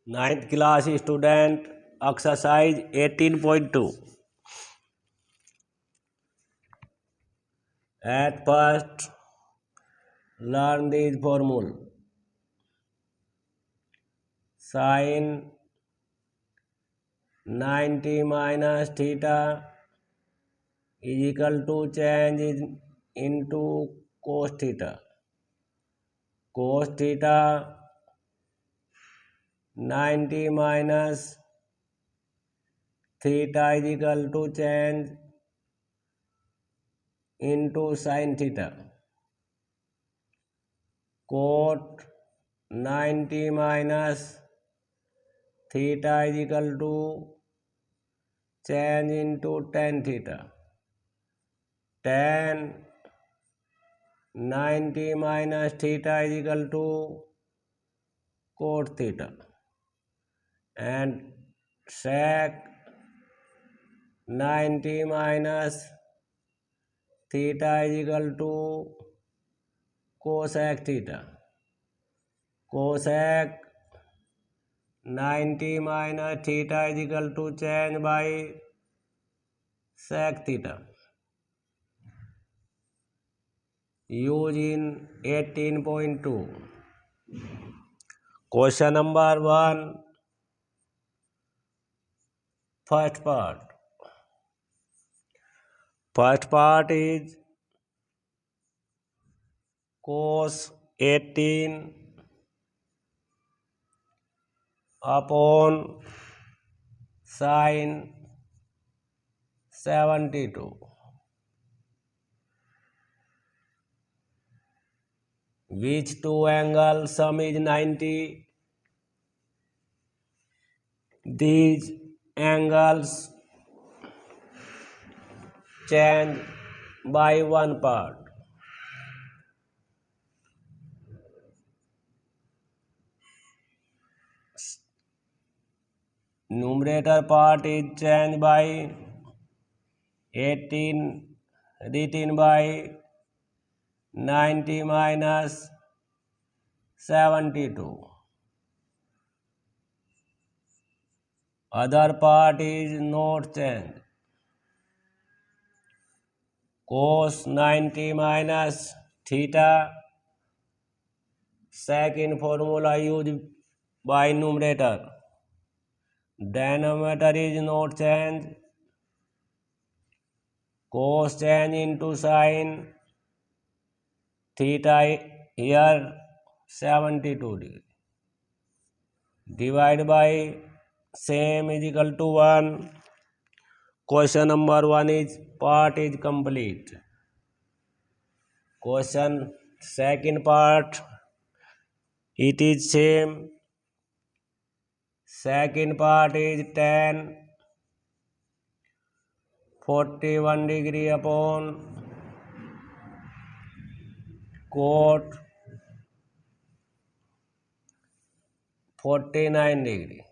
Ninth class student exercise 18.2. At first, learn these formula. Sin 90 minus theta is equal to change into cos theta. Cos theta 90 minus theta is equal to change into sin theta. Cot 90 minus theta is equal to change into tan theta. Tan 90 minus theta is equal to cot theta. And sec 90 minus theta is equal to cosec theta. Cosec 90 minus theta is equal to change by sec theta. Use in 18.2. Question number 1, first part. First part is cos 18 upon sin 72. Which two angles sum is 90? These angles change by one part. Numerator part is changed by 18 written by 90 minus 72. Other part is not changed. Cos 90 minus theta, second formula used by numerator. Denominator is not changed. Cos change into sin theta here 72 degree. Divide by same is equal to 1. Question number 1 is part is complete. Question second part, it is same. Second part is tan 41 degree upon cot 49 degree.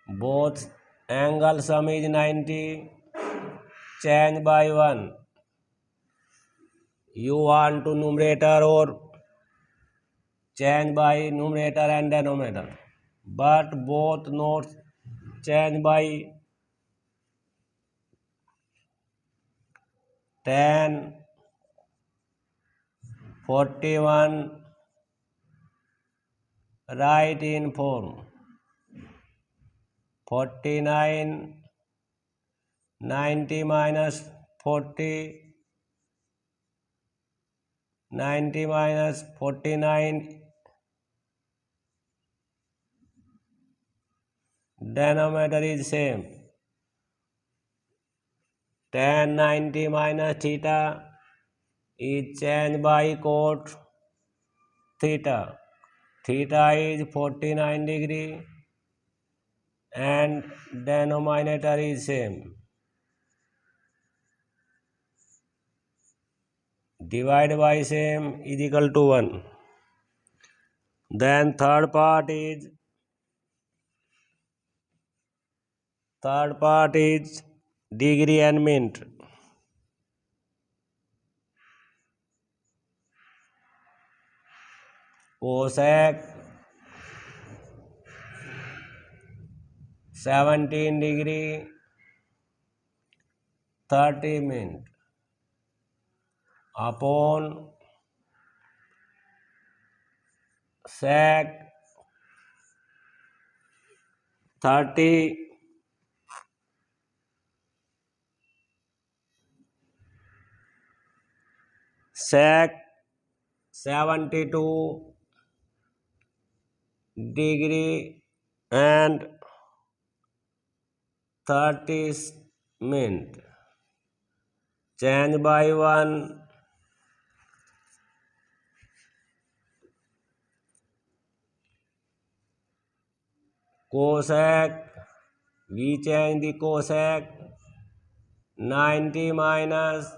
Both angle sum is 90. Change by 1. You want to numerator or change by numerator and denominator, but both not change by tan 41 write in form 49 90 minus 40 90 minus 49 denominator is same. Tan 90 minus theta is changed by cot theta. Theta is 49 degree and denominator is same. Divide by same is equal to 1. Then third part is degree and minute. Cosec 17 degree 30 minutes upon sec 30 sec 72 degree and 30 minutes. Change by 1 cosec. We change the cosec 90 minus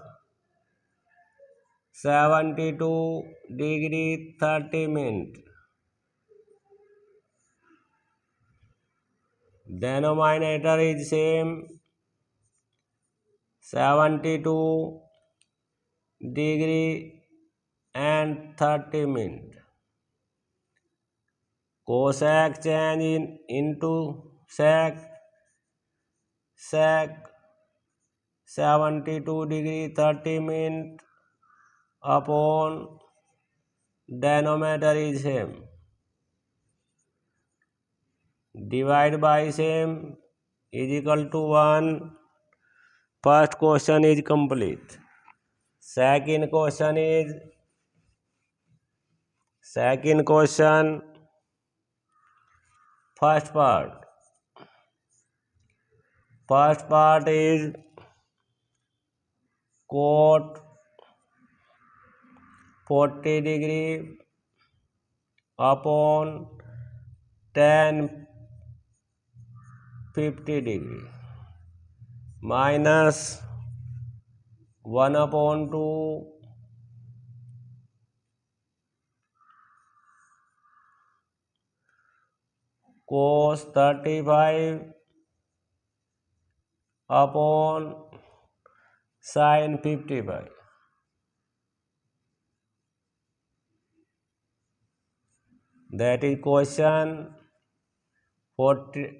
72 degree 30 minutes. Denominator is same 72 degree and 30 minutes. Cosec change into sec 72 degree 30 minutes upon denominator is same. Divide by same is equal to 1. First question is complete. Second question, first part. First part is cot 40 degree upon tan 50 degree minus 1 upon 2 cos 35 upon sin 55. That is question 40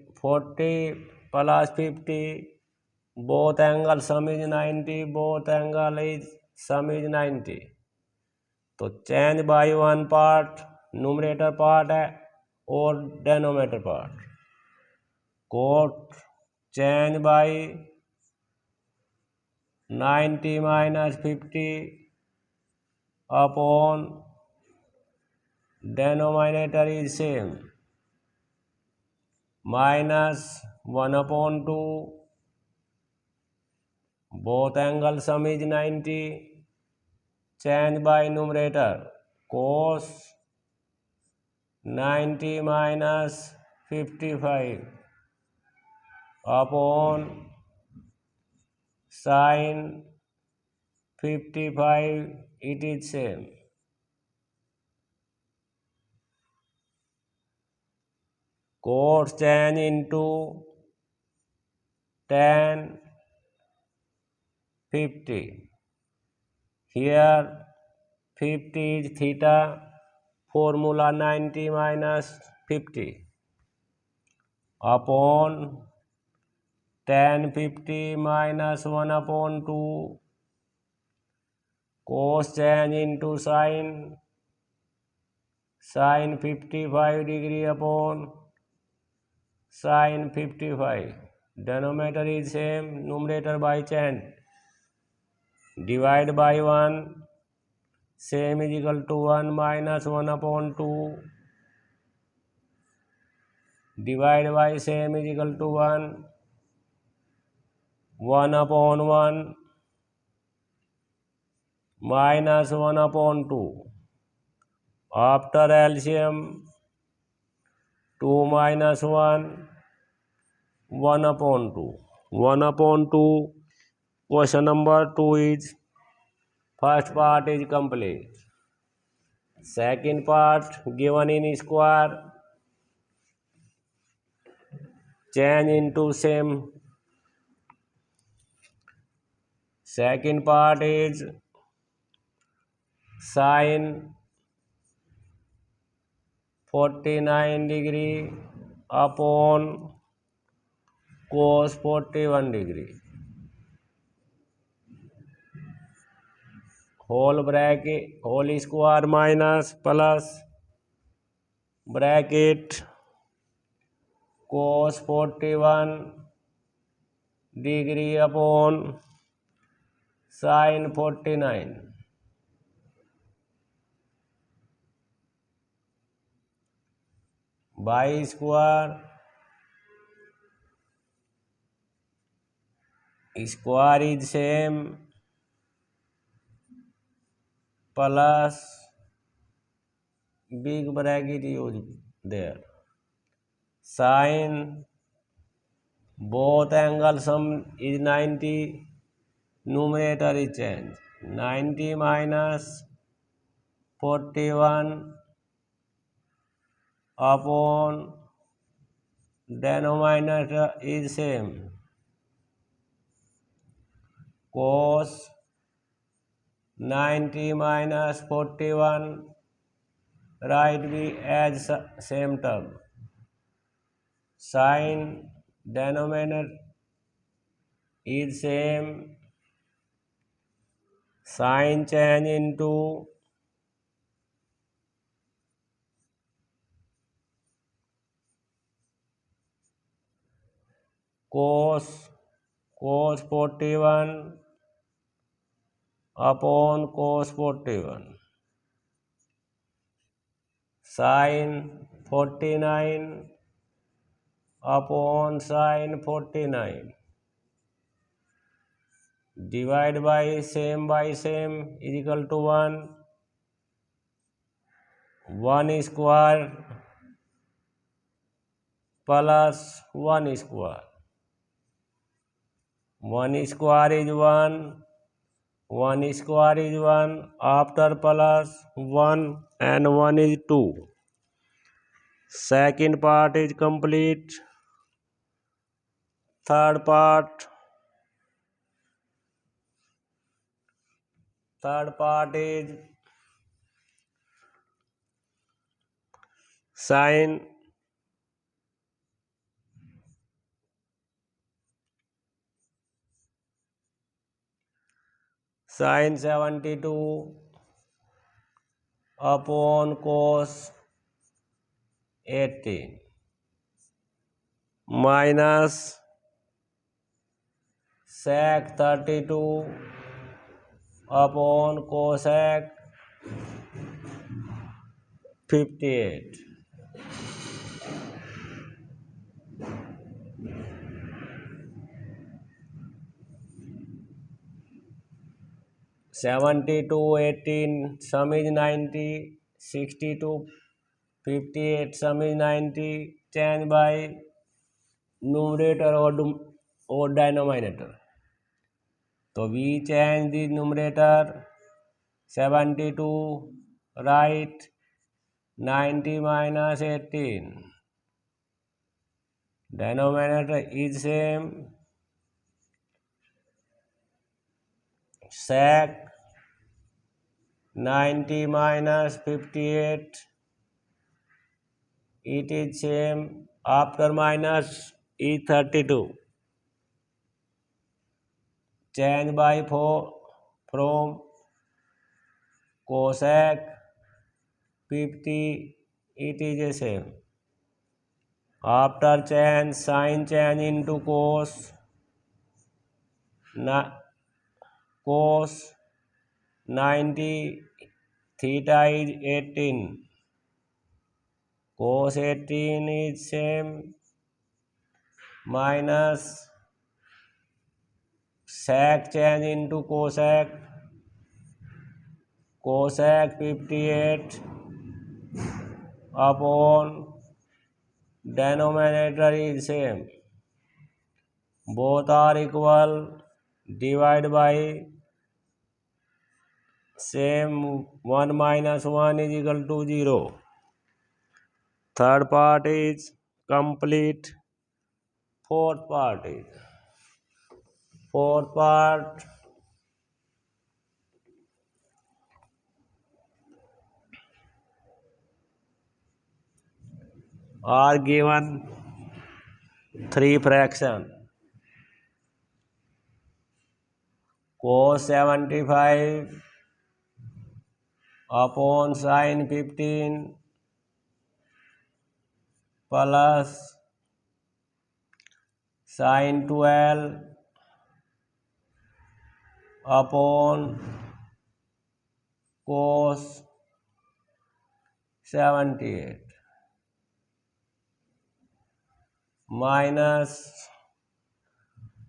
plus 50. Both angle sum is 90. Both angle is sum is 90. तो change by 1 part numerator part है और denominator part. कोट change by 90 minus 50 upon denominator is same minus 1 upon 2 both angle sum is 90. Change by numerator cos 90 minus 55 upon sin 55 it is same. Cos change into tan 50. Here 50 is theta. Formula 90 minus 50 upon tan 50 minus 1 upon 2 cos change into sin 55 degree upon sin 55. Denominator is same, numerator by change. Divide by 1, same is equal to 1 minus 1 upon 2. Divide by same is equal to 1 upon 1 minus 1 upon 2. After LCM 2 minus 1 1 upon 2. 1 upon 2. Question number 2 is first part is complete. Second part given in square change into same. Second part is sin 49 degree upon cos 41 degree, whole bracket, whole square minus plus bracket cos 41 degree upon sin 49. By square is same plus big bracket use there. Sin both angles sum is 90, numerator is changed. 90 minus 41 upon denominator is same. Cos 90 minus 41 write we as same term. Sin denominator is same. Sin change into cos 41 upon cos 41. Sin 49 upon sin 49. Divide by same is equal to 1. 1 square plus 1 square. 1 square is 1. 1 square is 1. After plus 1 and 1 is 2. Second part is complete. Third part is sin 72 upon cos 18 minus sec 32 upon cosec 58. (72) 18 sum is 90, 62 58 sum is 90, change by numerator or denominator. So we change the numerator. 72 write 90 minus 18. Denominator is same. Sec 90 minus 58. It is same. After minus is 32. Change by 4 from cosec 50. It is the same. After change, sin change into cos 90, theta is 18. Cos 18 is same minus sec change into cosec 58 upon denominator is same. Both are equal. Divide by same. 1 minus 1 is equal to 0. Third part is complete. Fourth part are given 3 fractions. cos 75 upon sin 15 plus sin 12 upon cos 78 minus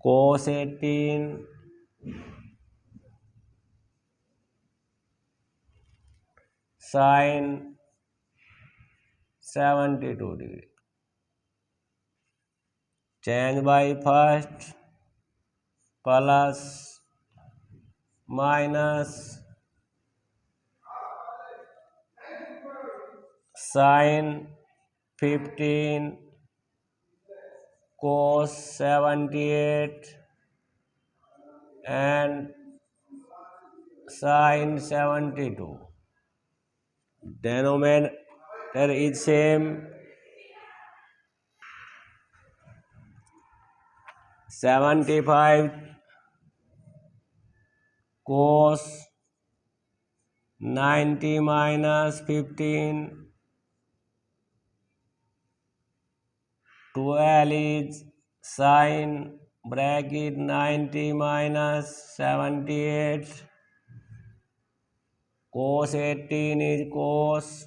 cos 18 sin 72 degree. Change by first plus minus sin 15 cos 78 and sin 72. Denominator is same. 75 cos 90 minus 15 12 is sin bracket 90 minus 78 cos 18 is cos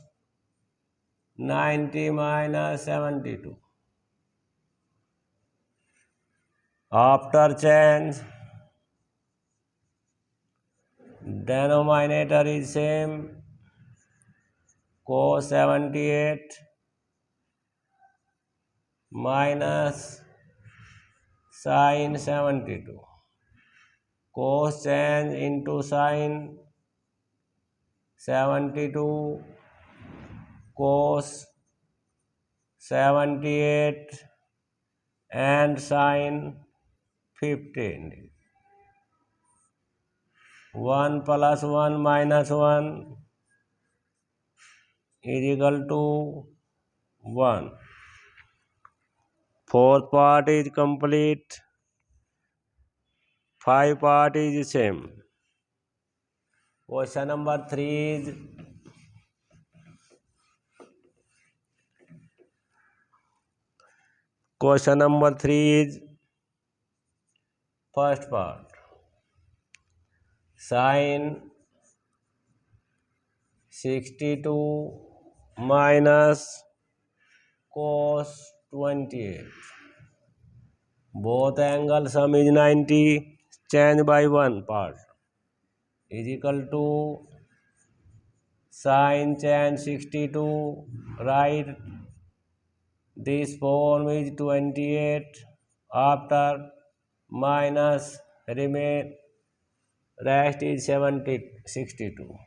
90 minus 72. After change, denominator is same, cos 78 minus sin 72. Cos change into sin 72 cos 78 and sin 15. 1 plus 1 minus 1 is equal to 1. Fourth part is complete. 5 part is same. Question number 3 is first part. Sin 62 minus cos 28. Both angle sum is 90. Change by one part is equal to sin change 62. Write this form is 28 after minus remain rest is 62.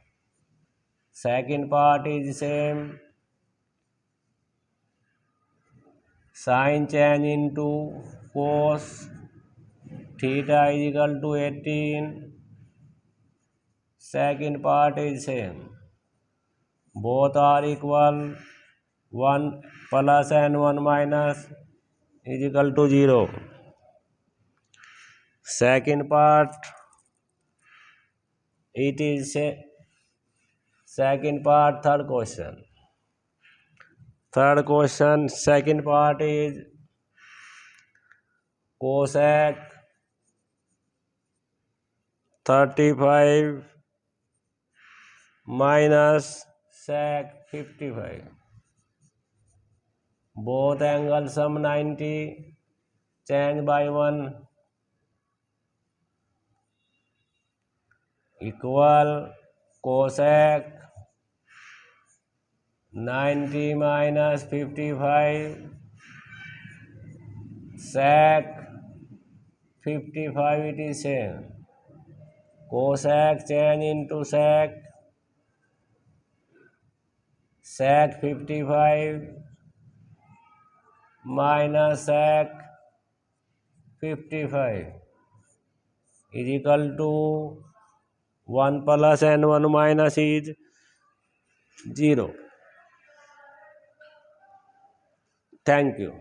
Second part is same, sin change into cos theta is equal to 18. Second part is same, both are equal, 1 plus and 1 minus is equal to 0. Second part, it is second part, third question. Second part is cosec 35 minus sec 55. Both angles sum 90. Change by 1 equal cosec 90 minus 55 sec 55, it is same. Cosec change into sec 55 minus sec 55 is equal to 1 plus and 1 minus is 0. Thank you.